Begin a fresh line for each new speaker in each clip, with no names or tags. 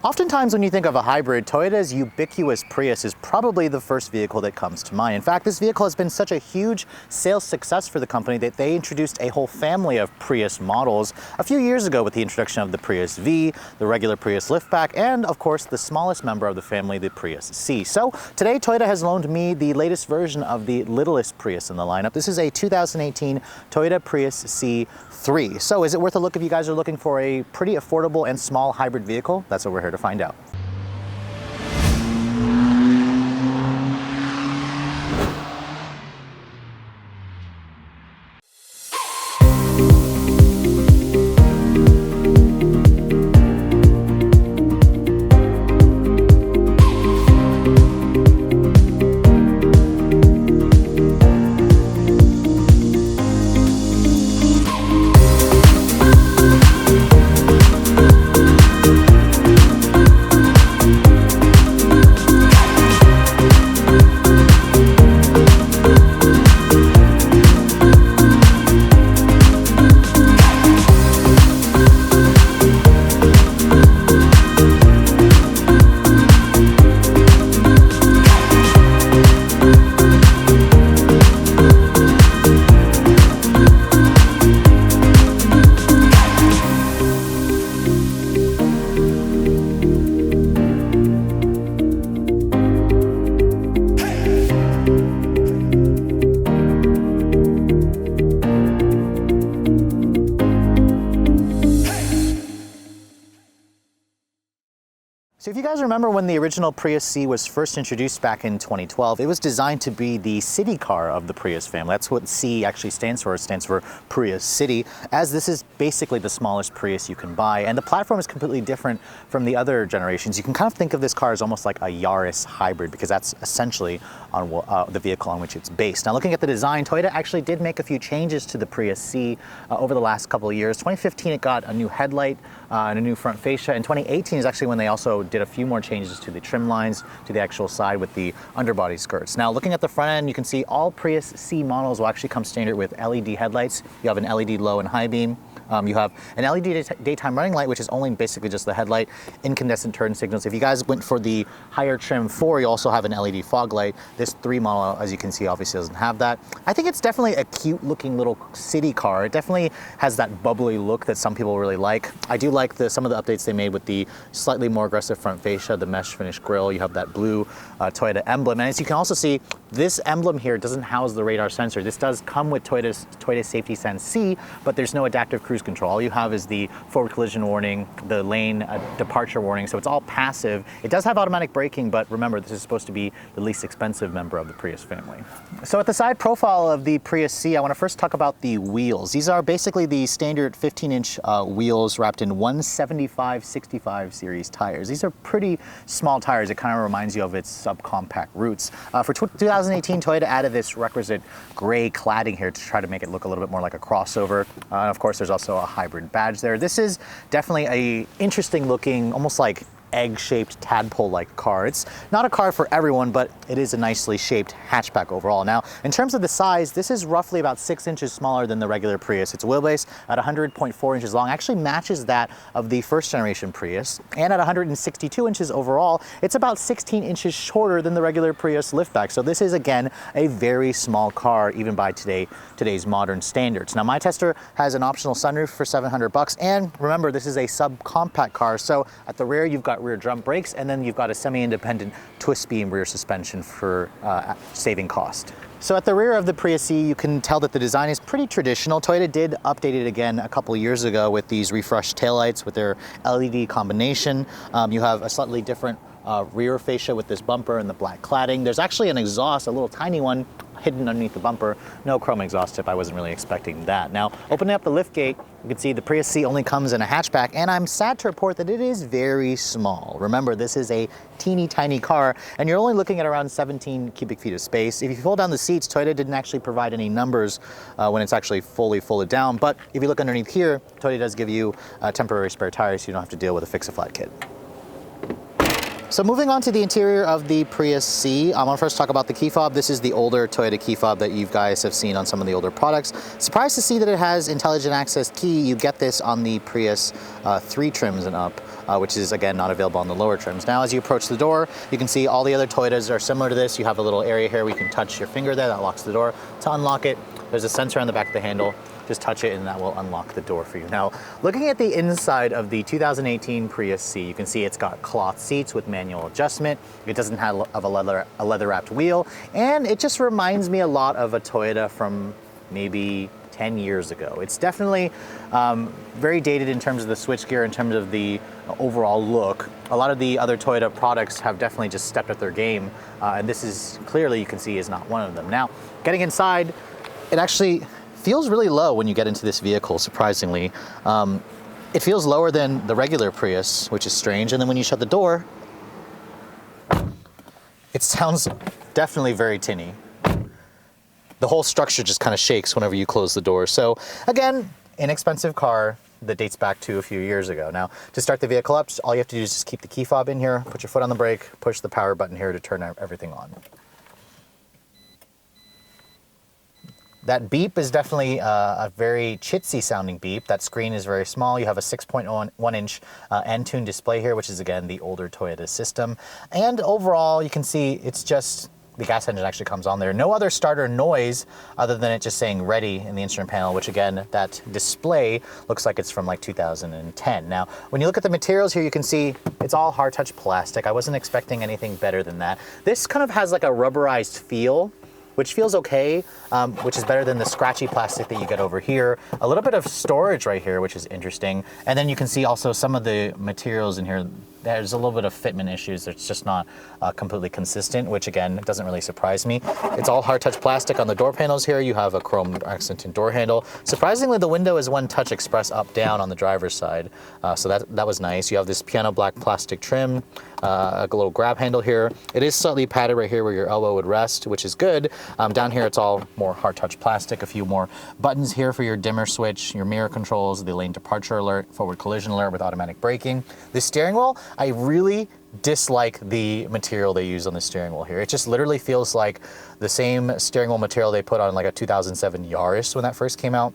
Oftentimes when you think of a hybrid, Toyota's ubiquitous Prius is probably the first vehicle that comes to mind. In fact, this vehicle has been such a huge sales success for the company that they introduced a whole family of Prius models a few years ago with the introduction of the Prius V, the regular Prius liftback, and of course the smallest member of the family, the Prius C. So today Toyota has loaned me the latest version of the littlest Prius in the lineup. This is a 2018 Toyota Prius C3. So is it worth a look if you guys are looking for a pretty affordable and small hybrid vehicle? That's what we're here to find out. So if you guys remember when the original Prius C was first introduced back in 2012, it was designed to be the city car of the Prius family. That's what C actually stands for. It stands for Prius City, as this is basically the smallest Prius you can buy. And the platform is completely different from the other generations. You can kind of think of this car as almost like a Yaris hybrid, because that's essentially on the vehicle on which it's based. Now looking at the design, Toyota actually did make a few changes to the Prius C over the last couple of years. 2015 it got a new headlight and a new front fascia. In 2018 is actually when they also did a few more changes to the trim lines, to the actual side with the underbody skirts. Now looking at the front end, you can see all Prius C models will actually come standard with LED headlights. You have an LED low and high beam. You have an LED daytime running light, which is only basically just the headlight, incandescent turn signals. If you guys went for the higher trim 4, you also have an LED fog light. This 3 model, as you can see, obviously doesn't have that. I think it's definitely a cute looking little city car. It definitely has that bubbly look that some people really like. I do like some of the updates they made with the slightly more aggressive front fascia, the mesh finish grille. You have that blue Toyota emblem. And as you can also see, this emblem here doesn't house the radar sensor. This does come with Toyota's Safety Sense C, but there's no adaptive cruise control. All you have is the forward collision warning, the lane departure warning, so it's all passive. It does have automatic braking, but remember, this is supposed to be the least expensive member of the Prius family. So at the side profile of the Prius C, I want to first talk about the wheels. These are basically the standard 15-inch wheels wrapped in 175/65 series tires. These are pretty small tires. It kind of reminds you of its subcompact roots. For 2018, Toyota added this requisite gray cladding here to try to make it look a little bit more like a crossover. And of course, there's also a hybrid badge there. This is definitely a interesting looking, almost like egg-shaped tadpole-like car. It's not a car for everyone, but it is a nicely shaped hatchback overall. Now, in terms of the size, this is roughly about 6 inches smaller than the regular Prius. Its wheelbase at 100.4 inches long actually matches that of the first generation Prius, and at 162 inches overall, it's about 16 inches shorter than the regular Prius liftback. So this is, again, a very small car, even by today's modern standards. Now, my tester has an optional sunroof for $700, and remember, this is a subcompact car, so at the rear, you've got rear drum brakes, and then you've got a semi-independent twist beam rear suspension for saving cost. So at the rear of the Prius C, you can tell that the design is pretty traditional. Toyota did update it again a couple years ago with these refreshed taillights with their LED combination. You have a slightly different rear fascia with this bumper and the black cladding. There's actually an exhaust, a little tiny one, hidden underneath the bumper. No chrome exhaust tip. I wasn't really expecting that. Now, opening up the liftgate, you can see the Prius C only comes in a hatchback, and I'm sad to report that it is very small. Remember, this is a teeny tiny car, and you're only looking at around 17 cubic feet of space. If you fold down the seats, Toyota didn't actually provide any numbers when it's actually fully folded down, but if you look underneath here, Toyota does give you temporary spare tires, so you don't have to deal with a fix-a-flat kit. So moving on to the interior of the Prius C, I want to first talk about the key fob. This is the older Toyota key fob that you guys have seen on some of the older products. Surprised to see that it has intelligent access key. You get this on the Prius 3 trims and up. which is again not available on the lower trims. Now as you approach the door, you can see all the other Toyotas are similar to this. You have a little area here where you can touch your finger there, that locks the door. To unlock it, there's a sensor on the back of the handle. Just touch it and that will unlock the door for you. Now, looking at the inside of the 2018 Prius C, you can see it's got cloth seats with manual adjustment. It doesn't have a leather wrapped wheel, and it just reminds me a lot of a Toyota from maybe 10 years ago. It's definitely very dated in terms of the switchgear, in terms of the overall look. A lot of the other Toyota products have definitely just stepped up their game, and this is clearly, you can see, is not one of them. Now, getting inside, it actually feels really low when you get into this vehicle, surprisingly. It feels lower than the regular Prius, which is strange, and then when you shut the door, it sounds definitely very tinny. The whole structure just kind of shakes whenever you close the door. So again, inexpensive car that dates back to a few years ago. Now, to start the vehicle up, all you have to do is just keep the key fob in here, put your foot on the brake, push the power button here to turn everything on. That beep is definitely a very chitsy sounding beep. That screen is very small. You have a 6.1 inch N-Tune display here, which is again the older Toyota system. And overall, you can see it's just, the gas engine actually comes on there. No other starter noise other than it just saying ready in the instrument panel, which again, that display looks like it's from like 2010. Now, when you look at the materials here, you can see it's all hard touch plastic. I wasn't expecting anything better than that. This kind of has like a rubberized feel, which feels okay, which is better than the scratchy plastic that you get over here. A little bit of storage right here, which is interesting. And then you can see also some of the materials in here, there's a little bit of fitment issues. It's just not completely consistent, which again, doesn't really surprise me. It's all hard touch plastic on the door panels here. You have a chrome accented door handle. Surprisingly, the window is one touch express up down on the driver's side. So that was nice. You have this piano black plastic trim, a little grab handle here. It is slightly padded right here where your elbow would rest, which is good. Down here, it's all more hard touch plastic. A few more buttons here for your dimmer switch, your mirror controls, the lane departure alert, forward collision alert with automatic braking. The steering wheel, I really dislike the material they use on the steering wheel here. It just literally feels like the same steering wheel material they put on like a 2007 Yaris when that first came out.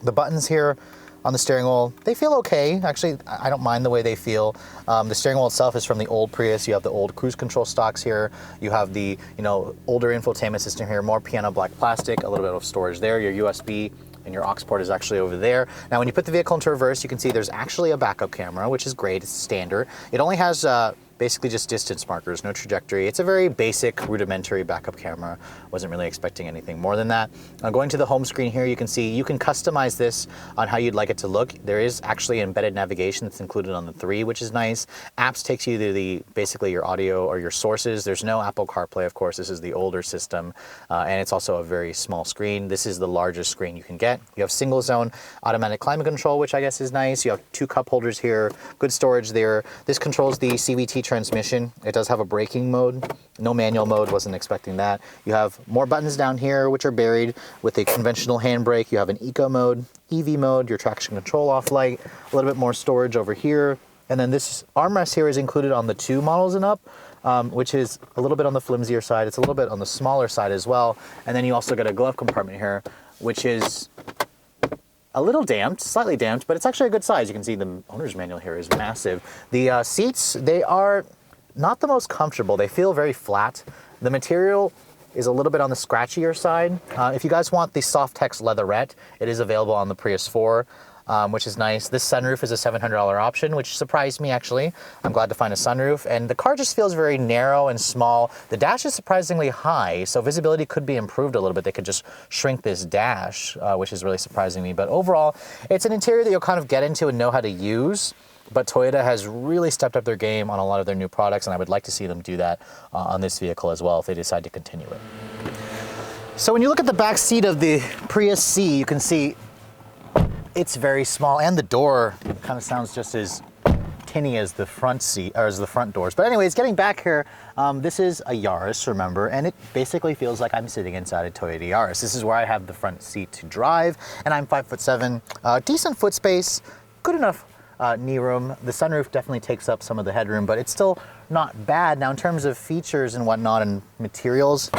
The buttons here on the steering wheel, they feel okay. Actually, I don't mind the way they feel. The steering wheel itself is from the old Prius. You have the old cruise control stocks here. You have the, older infotainment system here, more piano black plastic, a little bit of storage there. Your USB and your aux port is actually over there. Now, when you put the vehicle into reverse, you can see there's actually a backup camera, which is great. It's standard. It only has basically just distance markers, no trajectory. It's a very basic, rudimentary backup camera. Wasn't really expecting anything more than that. Going to the home screen here, you can see you can customize this on how you'd like it to look. There is actually embedded navigation that's included on the 3, which is nice. Apps takes you to basically your audio or your sources. There's no Apple CarPlay, of course. This is the older system, and it's also a very small screen. This is the largest screen you can get. You have single zone automatic climate control, which I guess is nice. You have 2 cup holders here, good storage there. This controls the CVT transmission. It does have a braking mode, no manual mode, wasn't expecting that. You have more buttons down here, which are buried with a conventional handbrake. You have an eco mode, EV mode, your traction control off light, a little bit more storage over here. And then this armrest here is included on the 2 models and up, which is a little bit on the flimsier side. It's a little bit on the smaller side as well. And then you also get a glove compartment here, which is a little damped, slightly damped, but it's actually a good size. You can see the owner's manual here is massive. The seats, they are not the most comfortable. They feel very flat. The material is a little bit on the scratchier side. If you guys want the soft text leatherette, it is available on the Prius 4. Which is nice. This sunroof is a $700 option, which surprised me actually. I'm glad to find a sunroof, and the car just feels very narrow and small. The dash is surprisingly high, so visibility could be improved a little bit. They could just shrink this dash, which is really surprising me. But overall, it's an interior that you'll kind of get into and know how to use. But Toyota has really stepped up their game on a lot of their new products, and I would like to see them do that on this vehicle as well if they decide to continue it. So when you look at the back seat of the Prius C, you can see it's very small, and the door kind of sounds just as tinny as the front seat, or as the front doors. But anyways, getting back here, this is a Yaris, remember, and it basically feels like I'm sitting inside a Toyota Yaris. This is where I have the front seat to drive, and I'm 5'7", decent foot space, good enough knee room. The sunroof definitely takes up some of the headroom, but it's still not bad. Now, in terms of features and whatnot and materials,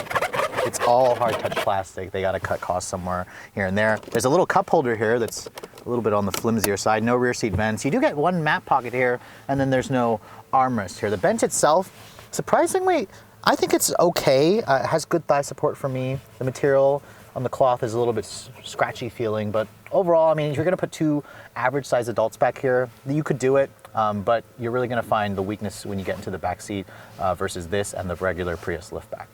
It's all hard touch plastic. They got to cut costs somewhere here and there. There's a little cup holder here that's a little bit on the flimsier side. No rear seat vents. You do get one map pocket here, and then there's no armrest here. The bench itself, surprisingly, I think it's okay. It has good thigh support for me. The material on the cloth is a little bit scratchy feeling, but overall, I mean, if you're gonna put two average sized adults back here, you could do it, but you're really gonna find the weakness when you get into the back seat versus this and the regular Prius liftback.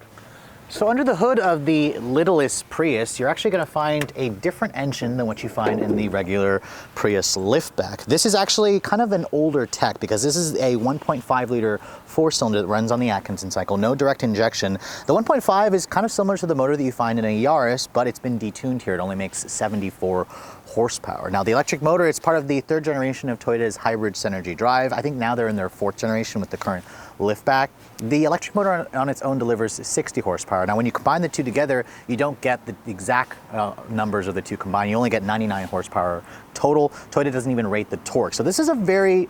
So under the hood of the littlest Prius, you're actually going to find a different engine than what you find in the regular Prius liftback. This is actually kind of an older tech because this is a 1.5 liter four-cylinder that runs on the Atkinson cycle, no direct injection. The 1.5 is kind of similar to the motor that you find in a Yaris, but it's been detuned here. It only makes 74 horsepower. Now the electric motor, it's part of the third generation of Toyota's hybrid Synergy drive. I think now they're in their fourth generation with the current liftback. The electric motor on its own delivers 60 horsepower. Now when you combine the two together, you don't get the exact numbers of the two combined. You only get 99 horsepower total. Toyota doesn't even rate the torque. So this is a very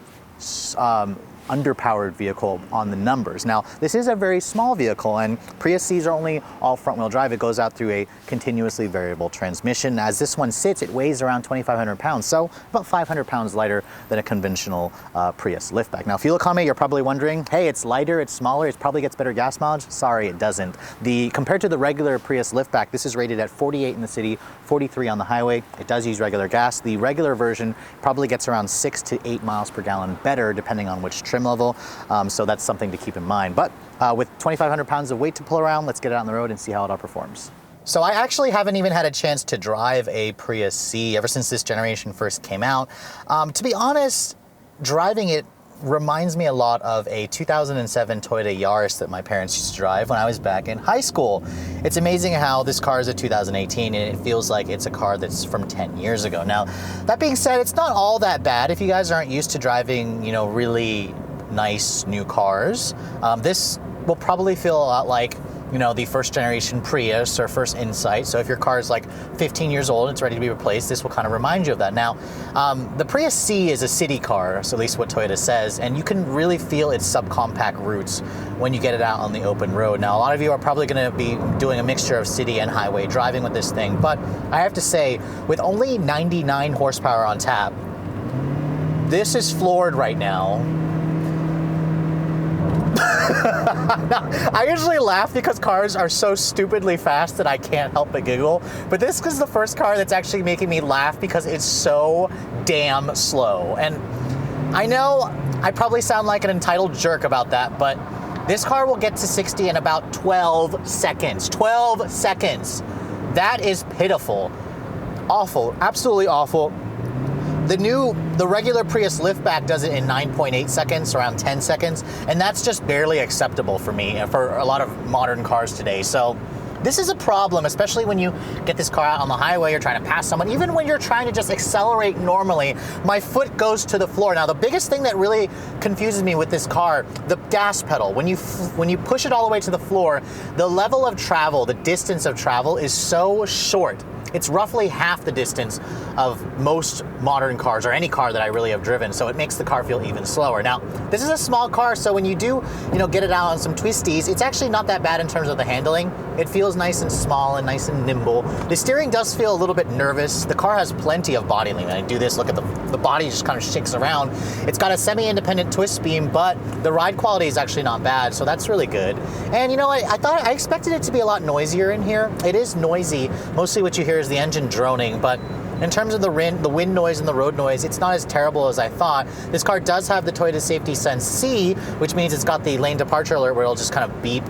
underpowered vehicle on the numbers. Now, this is a very small vehicle, and Prius C's are only all front-wheel drive. It goes out through a continuously variable transmission. As this one sits, it weighs around 2,500 pounds, so about 500 pounds lighter than a conventional Prius liftback. Now, fuel economy, you're probably wondering, hey, it's lighter, it's smaller, it probably gets better gas mileage. Sorry, it doesn't. Compared to the regular Prius liftback, this is rated at 48 in the city, 43 on the highway. It does use regular gas. The regular version probably gets around 6 to 8 miles per gallon better, depending on which trim level. So that's something to keep in mind. But with 2,500 pounds of weight to pull around, let's get it out on the road and see how it all performs. So I actually haven't even had a chance to drive a Prius C ever since this generation first came out. To be honest, driving it reminds me a lot of a 2007 Toyota Yaris that my parents used to drive when I was back in high school. It's amazing how this car is a 2018 and it feels like it's a car that's from 10 years ago. Now, that being said, it's not all that bad. If you guys aren't used to driving, you know, really nice new cars, this will probably feel a lot like, you know, the first generation Prius or first Insight. So if your car is like 15 years old and it's ready to be replaced, this will kind of remind you of that. Now, the Prius C is a city car, so at least what Toyota says, and you can really feel its subcompact roots when you get it out on the open road. Now, a lot of you are probably going to be doing a mixture of city and highway driving with this thing, but I have to say, with only 99 horsepower on tap, this is floored right now. I usually laugh because cars are so stupidly fast that I can't help but giggle, but this is the first car that's actually making me laugh because it's so damn slow. And I know I probably sound like an entitled jerk about that, but this car will get to 60 in about 12 seconds. 12 seconds. That is pitiful. Awful. Absolutely awful. The regular Prius liftback does it in 9.8 seconds, around 10 seconds, and that's just barely acceptable for me and for a lot of modern cars today. So this is a problem, especially when you get this car out on the highway, you're trying to pass someone. Even when you're trying to just accelerate normally, my foot goes to the floor. Now, the biggest thing that really confuses me with this car, the gas pedal. When you push it all the way to the floor, the level of travel, the distance of travel is so short. It's roughly half the distance of most modern cars or any car that I really have driven, so it makes the car feel even slower. Now, this is a small car, so when you do, get it out on some twisties, it's actually not that bad in terms of the handling. It feels nice and small and nice and nimble. The steering does feel a little bit nervous. The car has plenty of body lean. I do this, look at the body just kind of shakes around. It's got a semi-independent twist beam, but the ride quality is actually not bad, so that's really good. And I expected it to be a lot noisier in here. It is noisy. Mostly what you hear is the engine droning, but in terms of the wind noise and the road noise, it's not as terrible as I thought. This car does have the Toyota Safety Sense C, which means it's got the lane departure alert where it'll just kind of beep.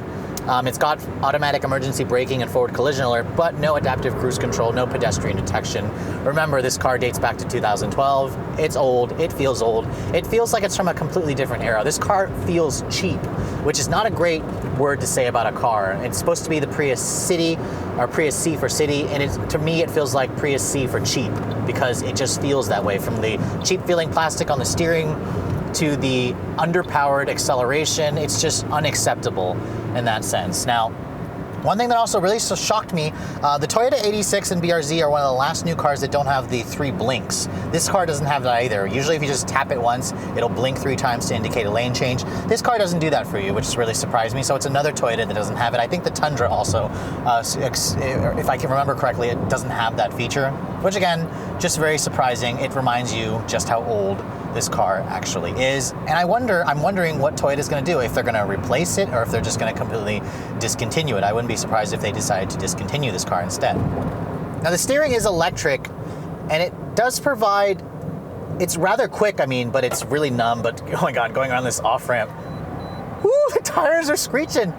It's got automatic emergency braking and forward collision alert, but no adaptive cruise control, no pedestrian detection. Remember, this car dates back to 2012. It's old. It feels old. It feels like it's from a completely different era. This car feels cheap, which is not a great word to say about a car. It's supposed to be the Prius City, or Prius C for city, and to me it feels like Prius C for cheap, because it just feels that way, from the cheap feeling plastic on the steering to the underpowered acceleration. It's just unacceptable in that sense. Now, One thing that also really shocked me, the Toyota 86 and BRZ are one of the last new cars that don't have the 3 blinks. This car doesn't have that either. Usually if you just tap it once, it'll blink 3 times to indicate a lane change. This car doesn't do that for you, which really surprised me. So it's another Toyota that doesn't have it. I think the Tundra also, if I can remember correctly, it doesn't have that feature, which again, just very surprising. It reminds you just how old this car actually is. And I'm wondering what Toyota's gonna do, if they're gonna replace it or if they're just gonna completely discontinue it. I wouldn't be surprised if they decided to discontinue this car instead. Now the steering is electric and it does provide, it's rather quick, I mean, but it's really numb. But oh my God, going around this off ramp, whoo, the tires are screeching.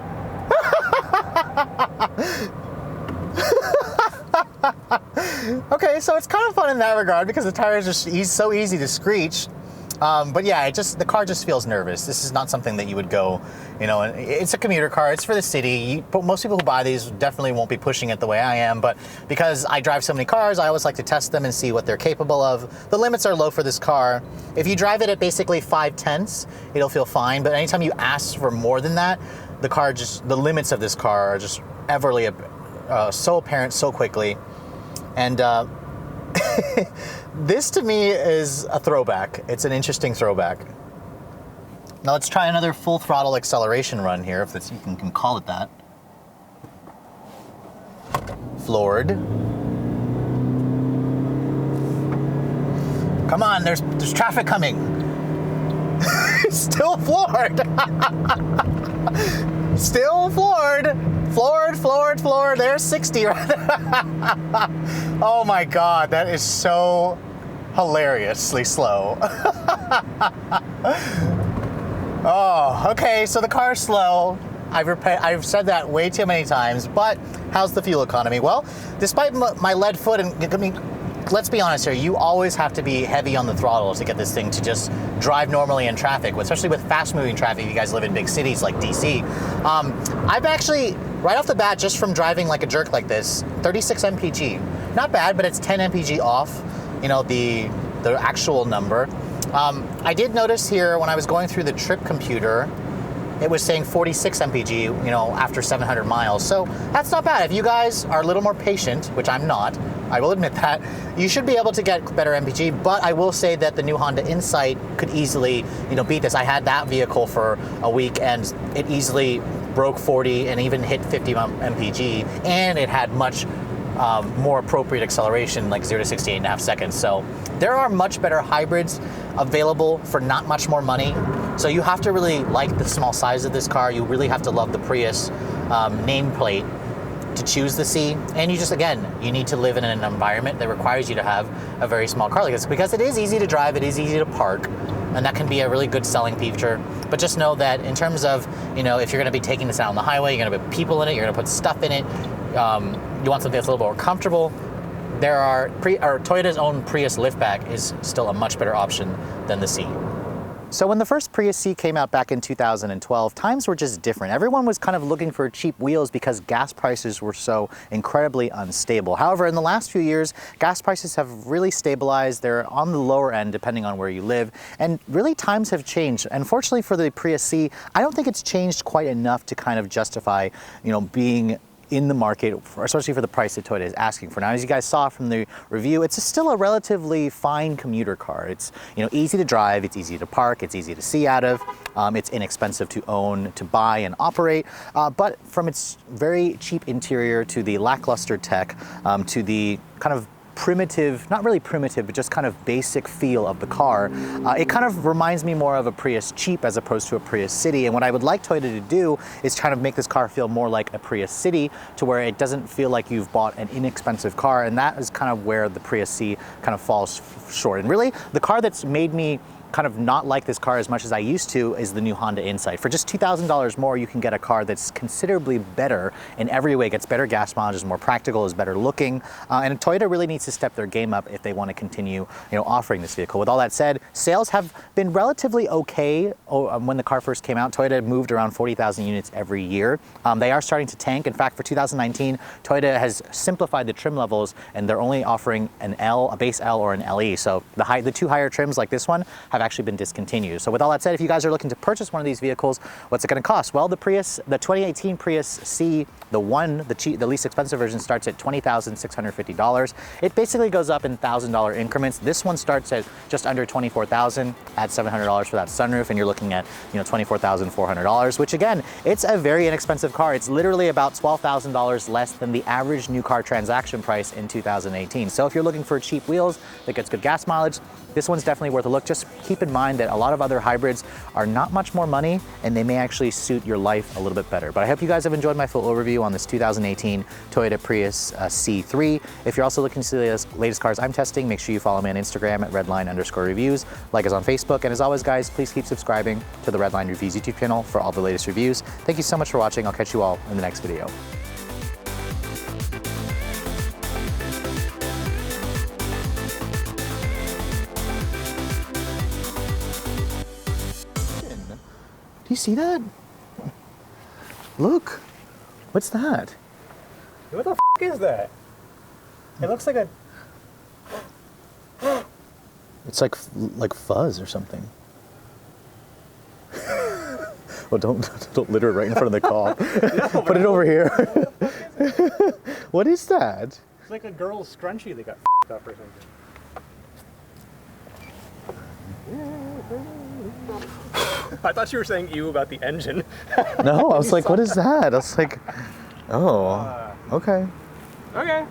Okay, so it's kind of fun in that regard because the tires are so easy to screech. But yeah, the car just feels nervous. This is not something that you would go, it's a commuter car, it's for the city. But most people who buy these definitely won't be pushing it the way I am, but because I drive so many cars, I always like to test them and see what they're capable of. The limits are low for this car. If you drive it at basically 5/10, it'll feel fine, but anytime you ask for more than that, the limits of this car are just everly so apparent so quickly. And this to me is a throwback. It's an interesting throwback. Now let's try another full throttle acceleration run here, if you can call it that. Floored. Come on, there's traffic coming. Still floored. Still floored. Floored. There's 60 right there. Oh my God, that is so hilariously slow. Oh, okay, so the car's slow. I've said that way too many times, but how's the fuel economy? Well, despite my lead foot, and I mean, let's be honest here, you always have to be heavy on the throttle to get this thing to just drive normally in traffic, especially with fast-moving traffic. You guys live in big cities like DC. I've actually, right off the bat, just from driving like a jerk like this, 36 mpg. Not bad, but it's 10 mpg off, the actual number. I did notice here when I was going through the trip computer, it was saying 46 mpg, after 700 miles. So that's not bad. If you guys are a little more patient, which I'm not, I will admit that, you should be able to get better mpg, but I will say that the new Honda Insight could easily, beat this. I had that vehicle for a week and it easily broke 40 and even hit 50 mpg, and it had much more appropriate acceleration, like 0 to 68.5 seconds. So there are much better hybrids available for not much more money. So you have to really like the small size of this car. You really have to love the Prius nameplate to choose the C. And you need to live in an environment that requires you to have a very small car like this, because it is easy to drive, it is easy to park, and that can be a really good selling feature. But just know that in terms of, if you're gonna be taking this out on the highway, you're gonna put people in it, you're gonna put stuff in it, you want something that's a little more comfortable, Toyota's own Prius liftback is still a much better option than the C. So when the first Prius C came out back in 2012, times were just different. Everyone was kind of looking for cheap wheels because gas prices were so incredibly unstable. However, in the last few years, gas prices have really stabilized. They're on the lower end depending on where you live. And really times have changed. Unfortunately for the Prius C, I don't think it's changed quite enough to kind of justify, being in the market, especially for the price that Toyota is asking for. Now, as you guys saw from the review, it's still a relatively fine commuter car. It's easy to drive, it's easy to park, it's easy to see out of, it's inexpensive to own, to buy and operate, but from its very cheap interior to the lackluster tech, to the kind of primitive, not really primitive, but just kind of basic feel of the car, it kind of reminds me more of a Prius Cheap as opposed to a Prius City. And what I would like Toyota to do is try to make this car feel more like a Prius City, to where it doesn't feel like you've bought an inexpensive car. And that is kind of where the Prius C kind of falls short. And really, the car that's made me kind of not like this car as much as I used to is the new Honda Insight. For just $2,000 more, you can get a car that's considerably better in every way. It gets better gas mileage, is more practical, is better looking, and Toyota really needs to step their game up if they want to continue, offering this vehicle. With all that said, sales have been relatively okay. When the car first came out, Toyota moved around 40,000 units every year. They are starting to tank. In fact, for 2019, Toyota has simplified the trim levels, and they're only offering an L, a base L, or an LE. So the two higher trims like this one have have actually been discontinued. So with all that said, if you guys are looking to purchase one of these vehicles, what's it going to cost? Well, the 2018 Prius C, the least expensive version, starts at $20,650. It basically goes up in $1,000 increments. This one starts at just under $24,000, add $700 for that sunroof, and you're looking at, $24,400, which again, it's a very inexpensive car. It's literally about $12,000 less than the average new car transaction price in 2018. So if you're looking for cheap wheels that gets good gas mileage, this one's definitely worth a look. Just keep in mind that a lot of other hybrids are not much more money, and they may actually suit your life a little bit better. But I hope you guys have enjoyed my full overview on this 2018 Toyota Prius C3. If you're also looking to see the latest cars I'm testing, make sure you follow me on Instagram at redline_reviews, like us on Facebook, and as always guys, please keep subscribing to the Redline Reviews YouTube channel for all the latest reviews. Thank you so much for watching. I'll catch you all in the next video. Do you see that? Look, what's that?
What the f is that? It looks like a...
It's like fuzz or something. Well, don't litter it right in front of the car. No, put it over here. What is that?
It's like a girl's scrunchie that got f***ed up or something. I thought you were saying ew about the engine.
No, I was like, what is that? I was like, oh, okay.
Okay.